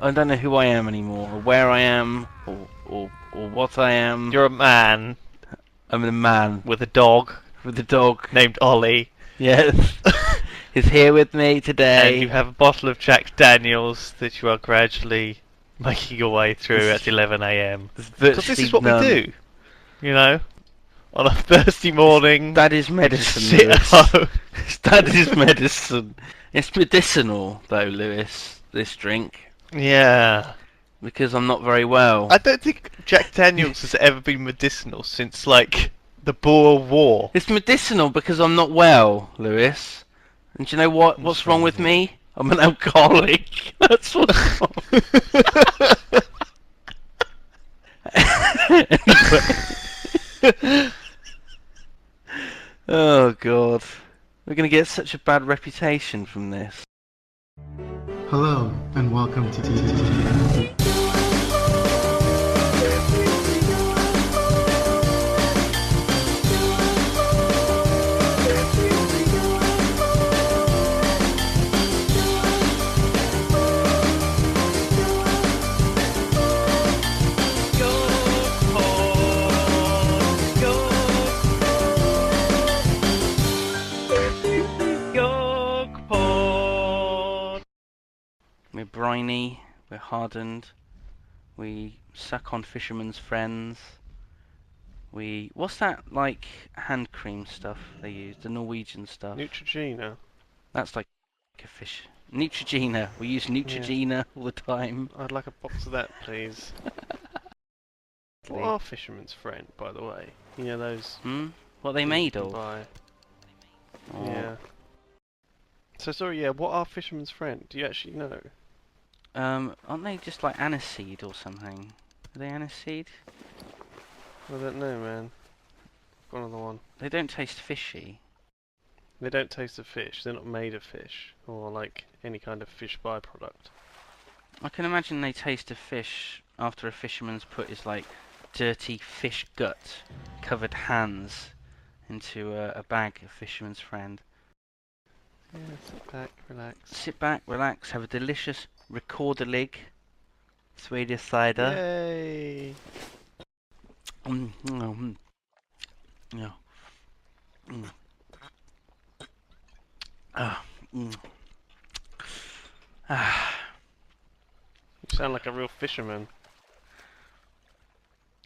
I don't know who I am anymore, or where I am, or what I am. You're a man I'm a man with a dog with a dog. named Ollie, Yes, he's here with me today. and you have a bottle of Jack Daniels that you are gradually making your way through at 11 a.m. Because this is what we do, you know, on a Thursday morning. That is medicine, Sit Lewis. at home. That is medicine. It's medicinal, though, Lewis, this drink, Yeah. because I'm not very well. I don't think Jack Daniels has ever been medicinal since, like, the Boer War. It's medicinal because I'm not well, Lewis. And do you know what? What's wrong with me? I'm an alcoholic. That's what's wrong. Anyway. Oh God, we're gonna get such a bad reputation from this. Hello, and welcome to YoGPoD. We're briny, we're hardened, we suck on fishermen's friends. What's that, like, hand cream stuff they use, the Norwegian stuff? Neutrogena. That's like a fish. Neutrogena. We use Neutrogena all the time. I'd like a box of that, please. What are Fisherman's Friend, by the way? You know those... What are they made of? Buy. Oh. Yeah. So, sorry, yeah, what are Fisherman's Friend? Do you actually know? Aren't they just like aniseed or something? Are they aniseed? I don't know, man. Got another one. They don't taste fishy. They don't taste of fish. They're not made of fish. Or, like, any kind of fish byproduct. I can imagine they taste of fish after a fisherman's put his, like, dirty fish gut covered hands into a bag of Fisherman's Friend. Yeah, sit back, relax. Sit back, relax, have a delicious Recorderlig Swedish cider. Yay! Yeah. You sound like a real fisherman.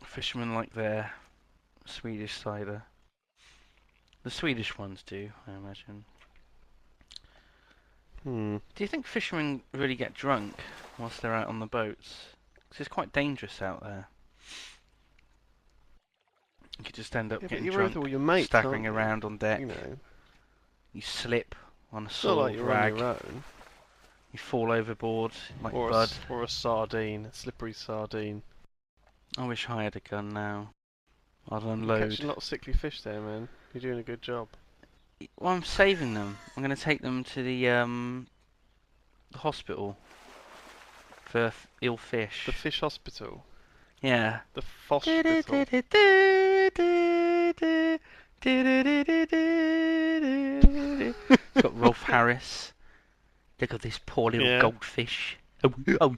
Fishermen like their Swedish cider. The Swedish ones do, I imagine. Do you think fishermen really get drunk whilst they're out on the boats? Because it's quite dangerous out there. You could just end up getting drunk, with all your mates, staggering around on deck. You know. You slip on a It's not sore like you're rag. on your own. You fall overboard like Or Bud. or a sardine, a slippery sardine. I wish I had a gun now. I'd You're unload. catching a lot of sickly fish there, man. You're doing a good job. Well, I'm saving them. I'm going to take them to the hospital for ill fish. The fish hospital. Yeah. The hospital. It's got Rolf Harris. Look at this poor little goldfish. Because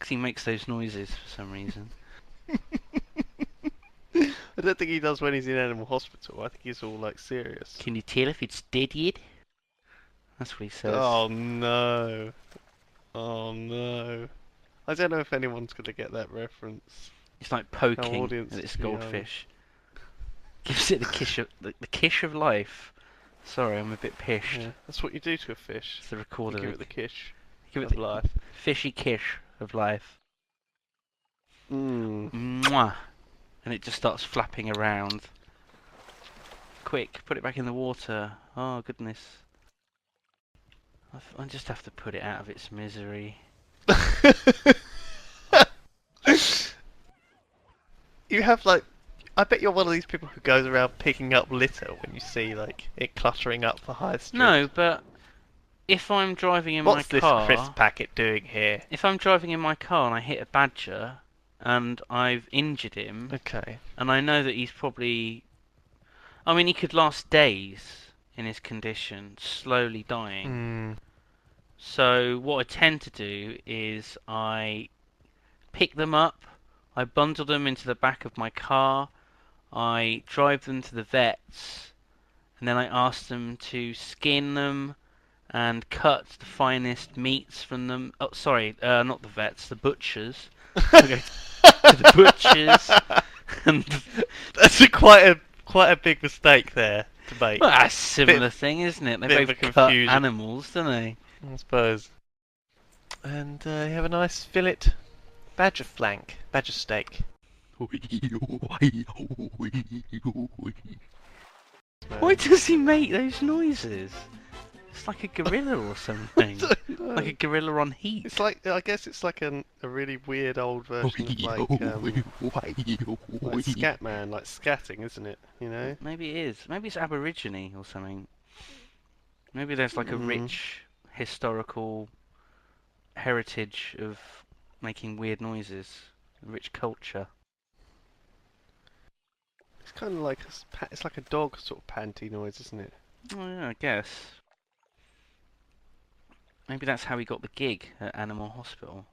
he makes those noises for some reason. I don't think he does when he's in animal hospital. I think he's all like serious. Can you tell if it's dead yet? That's what he says. Oh no. Oh no. I don't know if anyone's going to get that reference. It's like poking at audience this is young. goldfish. Gives it the kish of life. Sorry, I'm a bit pished. Yeah, that's what you do to a fish. It's the recorder. You give it the kish Give it of the life. fishy kish of life. Mmm. Mwah! And it just starts flapping around. Quick, put it back in the water. Oh, goodness. I just have to put it out of its misery. You have like... I bet you're one of these people who goes around picking up litter when you see like it cluttering up the high street. No, but if I'm driving in my What's this car... crisp packet doing here? If I'm driving in my car and I hit a badger and I've injured him... Okay. And I know that he's probably... I mean, he could last days in his condition, slowly dying. So what I tend to do is I pick them up, I bundle them into the back of my car, I drive them to the vets, and then I ask them to skin them and cut the finest meats from them. Oh, sorry, not the vets, the butchers. I go to the butchers, and That's quite a big mistake there to make. well, that's a similar thing, isn't it? They bit of both a cut confusion. animals, don't they? I suppose. And you have a nice fillet badger steak. Why does he make those noises? It's like a gorilla or something. Like a gorilla on heat. It's like, I guess it's like a really weird old version of like scat man, like scatting, isn't it? You know? Maybe it is. Maybe it's Aborigine or something. Maybe there's like a rich historical heritage of making weird noises. A rich culture. It's kind of like it's like a dog sort of panty noise, isn't it? Oh yeah, I guess. Maybe that's how he got the gig at Animal Hospital.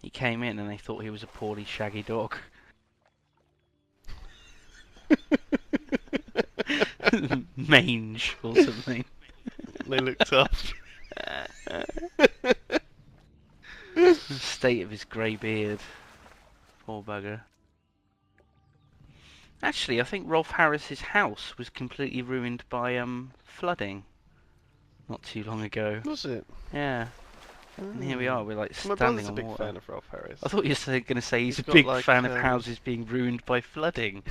He came in and they thought he was a poorly shaggy dog. Mange or something. They looked up. The state of his grey beard. Poor bugger. Actually, I think Rolf Harris's house was completely ruined by flooding. Not too long ago. Was it? Yeah. And here we are, we're like My standing brother's a on big water. fan of Rolf Harris. I thought you were going to say he's a got, big like, fan of houses being ruined by flooding.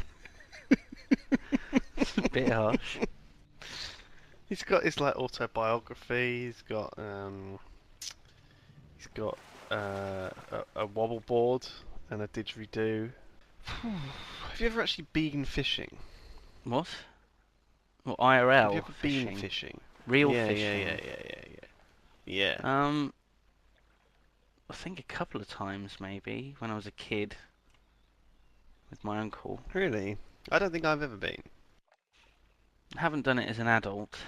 It's a bit harsh. He's got his like autobiography. He's got a wobble board and a didgeridoo. Have you ever actually been fishing? What? Well, IRL Have you ever fishing? been fishing? Real Yeah, fishing? Yeah. I think a couple of times maybe, when I was a kid. With my uncle. Really? I don't think I've ever been. I haven't done it as an adult.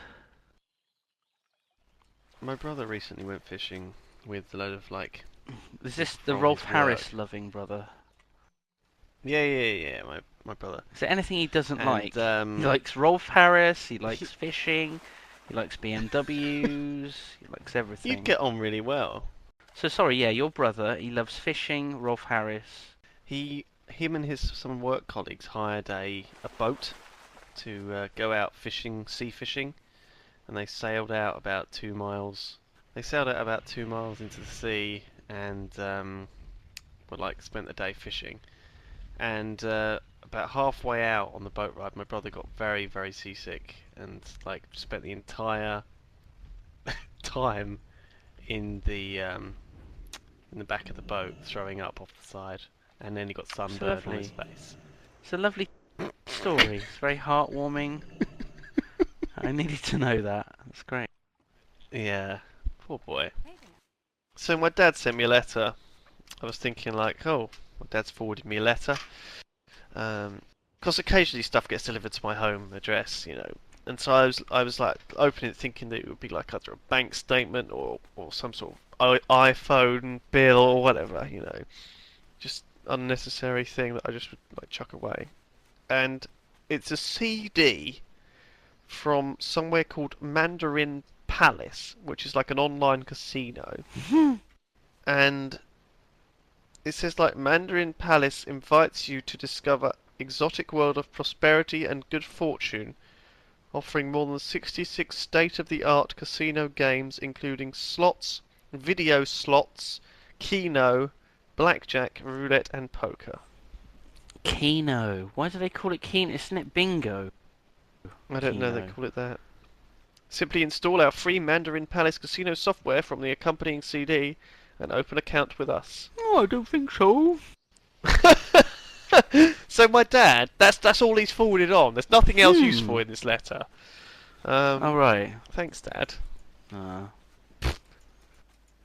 My brother recently went fishing with a load of like... Is this the from Rolf his Harris work. loving brother? Yeah, my brother. Is there anything he doesn't And, like? He likes Rolf Harris, he likes fishing, he likes BMWs, he likes everything. You'd get on really well. So sorry, yeah, your brother, he loves fishing, Rolf Harris. Him and some work colleagues hired a boat to go out fishing, sea fishing, and they sailed out about 2 miles. They sailed out about 2 miles into the sea and spent the day fishing. And about halfway out on the boat ride, my brother got very, very seasick and like spent the entire time in the back of the boat, throwing up off the side, and then he got sunburned on his face. It's a lovely story. It's very heartwarming. I needed to know that. That's great. Yeah, poor boy. So my dad sent me a letter. I was thinking like, oh, my dad's forwarded me a letter. Because occasionally stuff gets delivered to my home address, you know. And so I was like opening it, thinking that it would be like either a bank statement or some sort of iPhone bill or whatever, you know, just unnecessary thing that I just would like chuck away. And it's a CD from somewhere called Mandarin Palace, which is like an online casino. And it says like Mandarin Palace invites you to discover exotic world of prosperity and good fortune, offering more than 66 state-of-the-art casino games including slots, video slots, keno, blackjack, roulette and poker. Keno. Why do they call it Keno? Isn't it bingo? I don't know they Keno. call it that. Simply install our free Mandarin Palace casino software from the accompanying CD and open account with us. Oh, I don't think so. So my dad, that's all he's forwarded on. There's nothing else useful in this letter. All right. Thanks, Dad.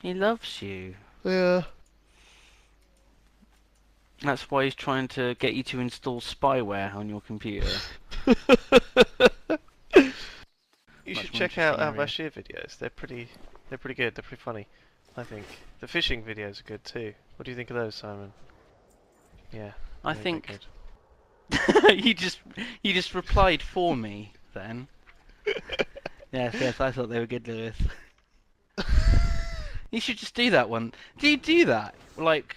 He loves you. Yeah. That's why he's trying to get you to install spyware on your computer. You should check out interesting our area. Bashir videos. They're pretty good. They're pretty funny, I think. The fishing videos are good too. What do you think of those, Simon? Yeah, I they're think good. you just replied for me then. Yes, yes, I thought they were good, Lewis. You should just do that one. Do you do that? Like,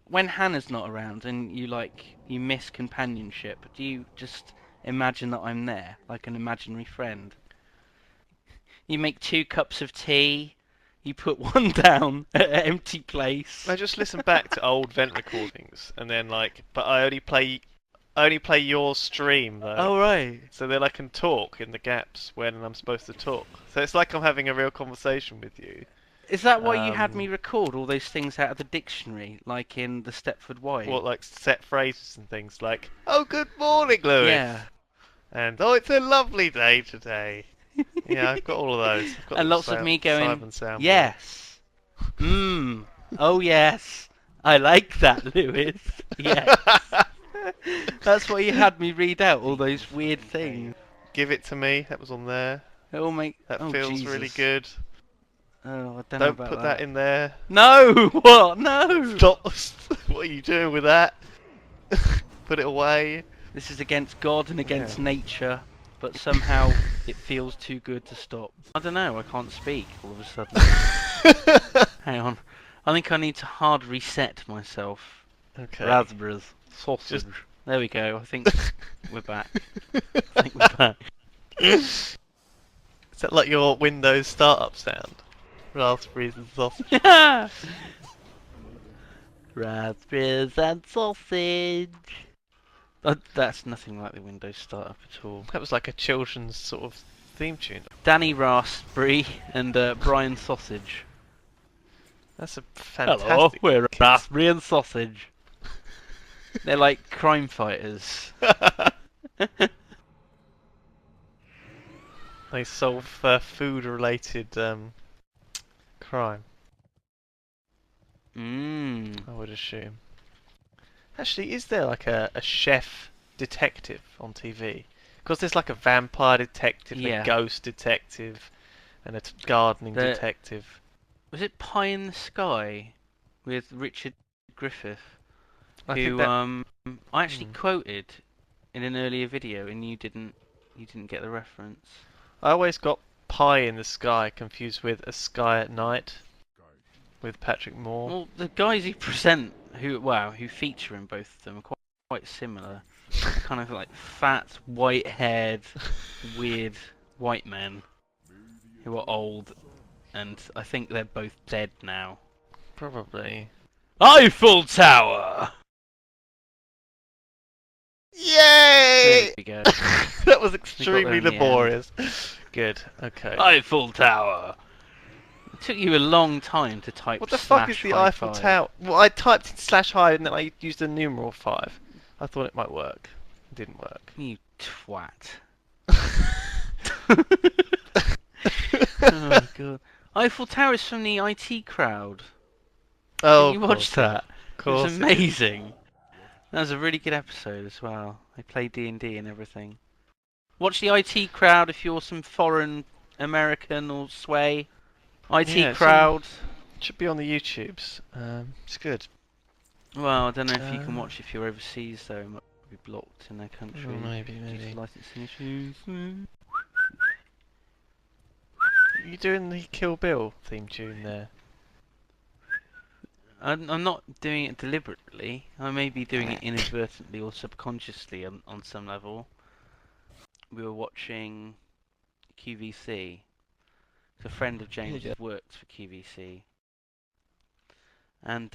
when Hannah's not around and you miss companionship, do you just imagine that I'm there, like an imaginary friend? You make 2 cups of tea, you put one down at an empty place. I just listen back to old vent recordings, and then but I only play your stream though. Oh, right. So then I can talk in the gaps when I'm supposed to talk. So it's like I'm having a real conversation with you. Is that why you had me record all those things out of the dictionary, like in the Stepford Wives? What, like set phrases and things like, "Oh, good morning, Lewis," Yeah. and "Oh, it's a lovely day today." Yeah, I've got all of those. I've got And lots of me going, Simon soundboard. yes. Oh, yes. I like that, Lewis. Yes. That's why you had me read out all those weird things. Give it to me. That was on there. It all make... That oh, feels Jesus. really good. Oh, I don't know Don't about put that in there. No! What? No! Stop. What are you doing with that? Put it away. This is against God and against nature, but somehow it feels too good to stop. I don't know, I can't speak all of a sudden. Hang on. I think I need to hard reset myself. Okay. Raspberries. Sausage. There we go, I think we're back. I think we're back. Is that like your Windows startup sound? Raspberries and sausage. Raspberries and sausage. That's nothing like the Windows startup at all. That was like a children's sort of theme tune. Danny Raspberry and Brian Sausage. That's a fantastic. Hello, we're Raspberry and Sausage. They're like crime fighters. They solve food-related crime, I would assume. Actually, is there like a chef detective on TV? Because there's like a vampire detective, Yeah. a ghost detective, and a gardening detective. Was it Pie in the Sky with Richard Griffith? I Who think that... I actually quoted in an earlier video, and you didn't get the reference. I always got Pie in the Sky confused with A Sky at Night with Patrick Moore. Well, the guys who present, who feature in both of them, are quite similar. Kind of like fat, white-haired, weird white men who are old, and I think they're both dead now. Probably. Eiffel Tower! Yay! There we go. That was extremely in the laborious. Good, okay. Eiffel Tower! It took you a long time to type What the fuck is the Eiffel Tower? Well, I typed in /hi and then I used the numeral 5. I thought it might work. It didn't work. You twat. Oh god. Eiffel Tower is from the IT crowd. Oh, Did you watch that? Of It was course. amazing. That was a really good episode as well. They played D&D and everything. Watch the IT crowd if you're some foreign American or sway. IT crowd. It should be on the YouTubes. It's good. Well, I don't know if you can watch if you're overseas though. It might be blocked in their country. Oh, maybe. Due to licensing issues. Are you doing the Kill Bill theme tune there? I'm not doing it deliberately. I may be doing it inadvertently or subconsciously on some level. We were watching QVC. A friend of James worked for QVC. And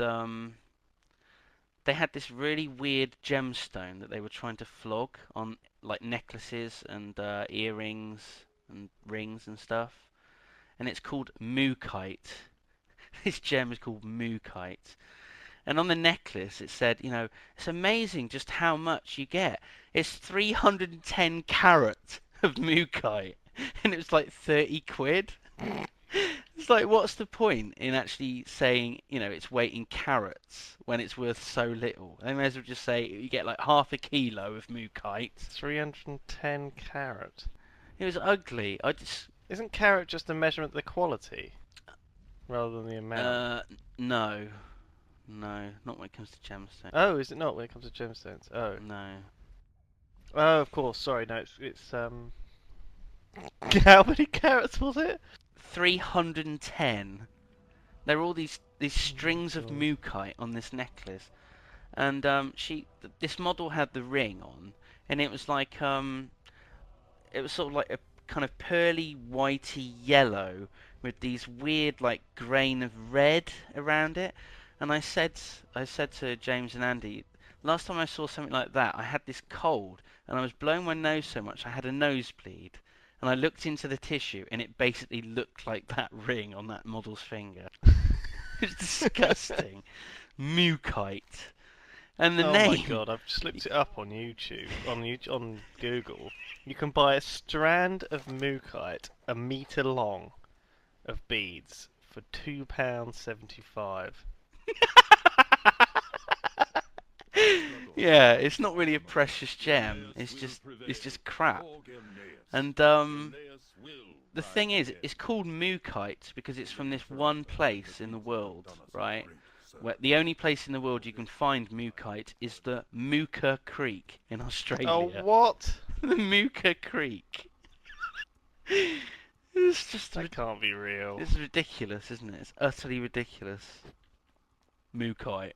they had this really weird gemstone that they were trying to flog on like necklaces and earrings and rings and stuff. And it's called Mookite. This gem is called Mookite. And on the necklace it said, you know, it's amazing just how much you get. It's 310 carat of Mookite. And it was like 30 quid. It's like, what's the point in actually saying, you know, its weight in carats when it's worth so little? They may as well just say you get like half a kilo of Mookite. 310 carat. It was ugly. Isn't carat just a measurement of the quality rather than the amount? No. No, not when it comes to gemstones. Oh, is it not when it comes to gemstones? Oh. No. Oh, of course. Sorry, no, it's How many carats was it? 310. There were all these strings of God. Mookite on this necklace, and this model had the ring on, and it was like it was sort of like a kind of pearly whitey yellow with these weird like grain of red around it. And I said to James and Andy, last time I saw something like that, I had this cold and I was blowing my nose so much I had a nosebleed. And I looked into the tissue and it basically looked like that ring on that model's finger. It's disgusting. Mookite. And the Oh name. my god, I've just looked it up on YouTube, on Google. You can buy a strand of Mookite, a metre long, of beads, for £2.75. Yeah, it's not really a precious gem. It's just crap. And the thing is, it's called Mookite because it's from this one place in the world, right? Where the only place in the world you can find Mookite is the Mooka Creek in Oh, Australia. what? The Mooka Creek. It's just That can't be real. it's ridiculous, isn't it? It's utterly ridiculous. Mookite.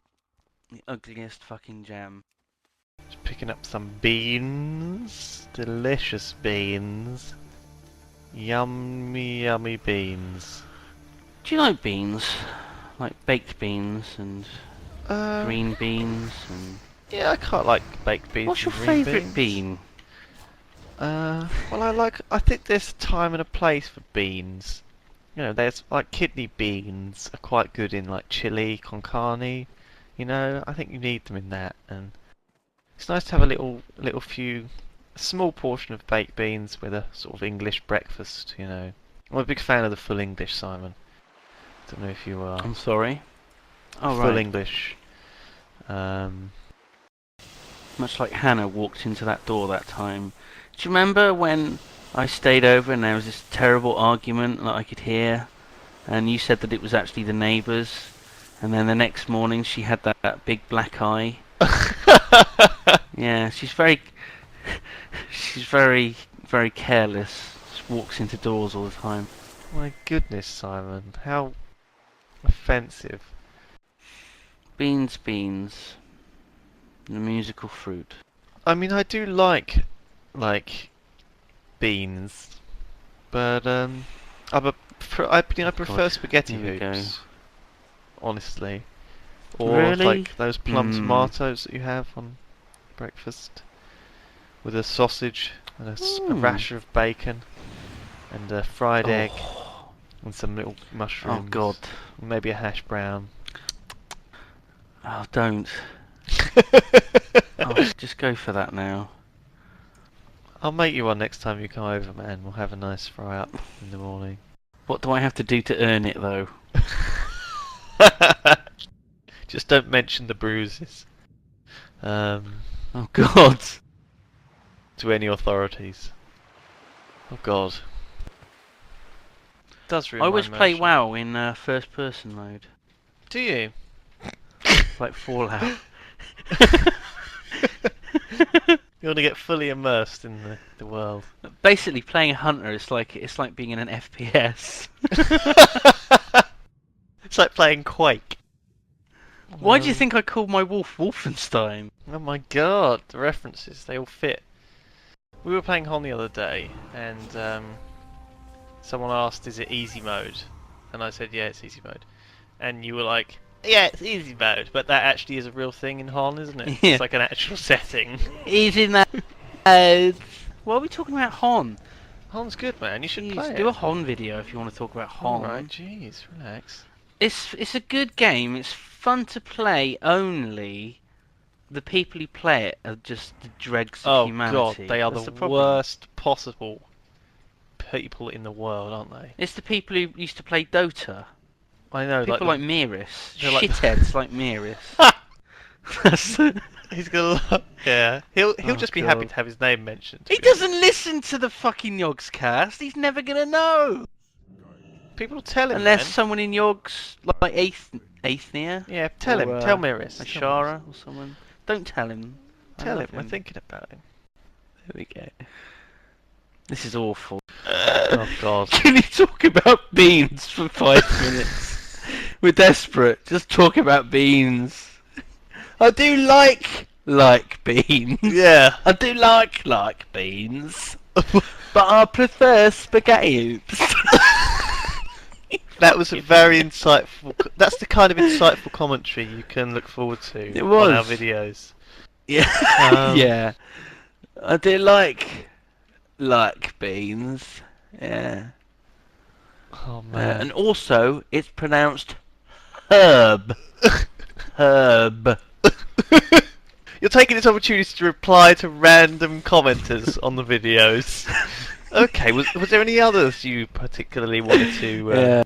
The ugliest fucking gem. Just picking up some beans. Delicious beans. Yummy, yummy beans. Do you like beans? Like baked beans and green beans and... Yeah, I quite like baked beans. What's your and green favourite beans. bean? Well, I think there's a time and a place for beans. You know, there's like kidney beans are quite good in like chili con carne. You know, I think you need them in that, and it's nice to have a small portion of baked beans with a sort of English breakfast. You know, I'm a big fan of the full English, Simon. Don't know if you are. I'm sorry? Oh, Full right. English. Much like Hannah walked into that door that time. Do you remember when I stayed over and there was this terrible argument that I could hear? And you said that it was actually the neighbours. And then the next morning she had that big black eye. Yeah, she's very very careless. Just walks into doors all the time. My goodness, Simon, how offensive. Beans. The musical fruit. I mean, I do like beans, but I prefer God, spaghetti here we go. hoops, honestly, or Really? like those plum Mm. tomatoes that you have on breakfast with a sausage and a rasher of bacon and a fried egg and some little mushrooms. Oh God. Maybe a hash brown. Oh, don't. Oh, just go for that now. I'll make you one next time you come over, man. We'll have a nice fry up in the morning. What do I have to do to earn it, though? Just don't mention the bruises. Oh God. To any authorities. Oh God. Does I ruin always my play emotion. WoW in first-person mode, Do you? like Fallout. You want to get fully immersed in the world. Basically, playing a hunter is like being in an FPS. It's like playing Quake. Why do you think I called my wolf Wolfenstein? Oh my God, the references, they all fit. We were playing Hon the other day, and someone asked, is it easy mode? And I said, yeah, it's easy mode. And you were like, yeah, it's easy mode, but that actually is a real thing in Hon, isn't it? Yeah. It's like an actual setting. Easy mode. Why are we talking about Hon? Hon's good, man, you should Jeez, play do it. a Hon video if you want to talk about Hon. Alright, jeez, relax. It's a good game. It's fun to play. Only the people who play it are just the dregs of Oh humanity. God, they are That's the problem. worst possible people in the world, aren't they? It's the people who used to play Dota. I know, People like like Miris. they're like- Shitheads like Miris. That's He's gonna. Yeah, he'll Oh, just be happy God. to have his name mentioned. He doesn't listen to the fucking Yogscast. He's never gonna know. People tell him, Unless man. someone in Yogs, like Aethnia, Yeah, tell or him. Tell Miris. Ashara, or someone. Don't tell him. I Tell love him. We're thinking about him. There we go. This is awful. Oh God. Can you talk about beans for 5 minutes? We're desperate. Just talk about beans. I do like beans. Yeah. I do like beans. But I prefer spaghetti oops. That was a very insightful. That's the kind of insightful commentary you can look forward to It on our was. videos. Yeah. Yeah. I do like beans. Yeah. Oh man. And also, it's pronounced herb. Herb. You're taking this opportunity to reply to random commenters on the videos. Okay, was there any others you particularly wanted to Yeah.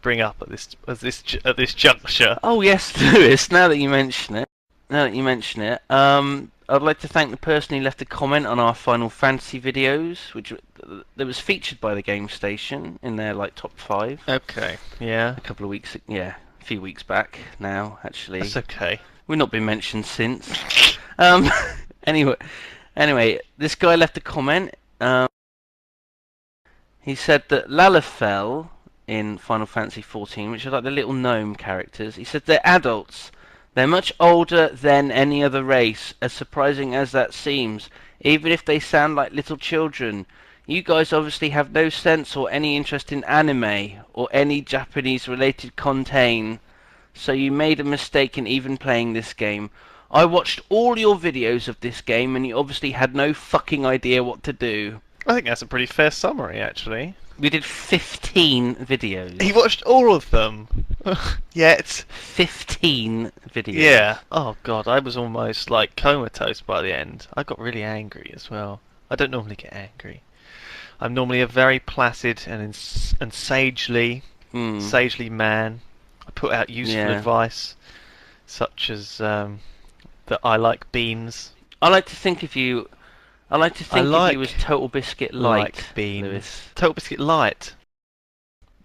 bring up at this juncture? Oh yes, Lewis. Now that you mention it, I'd like to thank the person who left a comment on our Final Fantasy videos, which that was featured by the Game Station in their like top 5 Okay. Yeah. a couple of weeks, yeah, a few weeks back now. Actually, That's okay. we've not been mentioned since. Anyway, this guy left a comment. He said that Lalafell in Final Fantasy XIV, which are like the little gnome characters, he said they're adults. They're much older than any other race, as surprising as that seems, even if they sound like little children. You guys obviously have no sense or any interest in anime or any Japanese-related content, so you made a mistake in even playing this game. I watched all your videos of this game and you obviously had no fucking idea what to do. I think that's a pretty fair summary, actually. We did 15 videos. He watched all of them. Yet. 15 videos. Yeah. Oh God, I was almost like comatose by the end. I got really angry as well. I don't normally get angry. I'm normally a very placid and sagely man. I put out useful advice, such as that I like beans. I like to think of you if you was Total Biscuit Light, like beans. Lewis. Total Biscuit Light.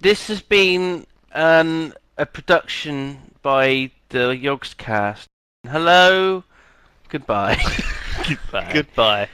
This has been a production by the Yogscast. Hello, goodbye. Goodbye.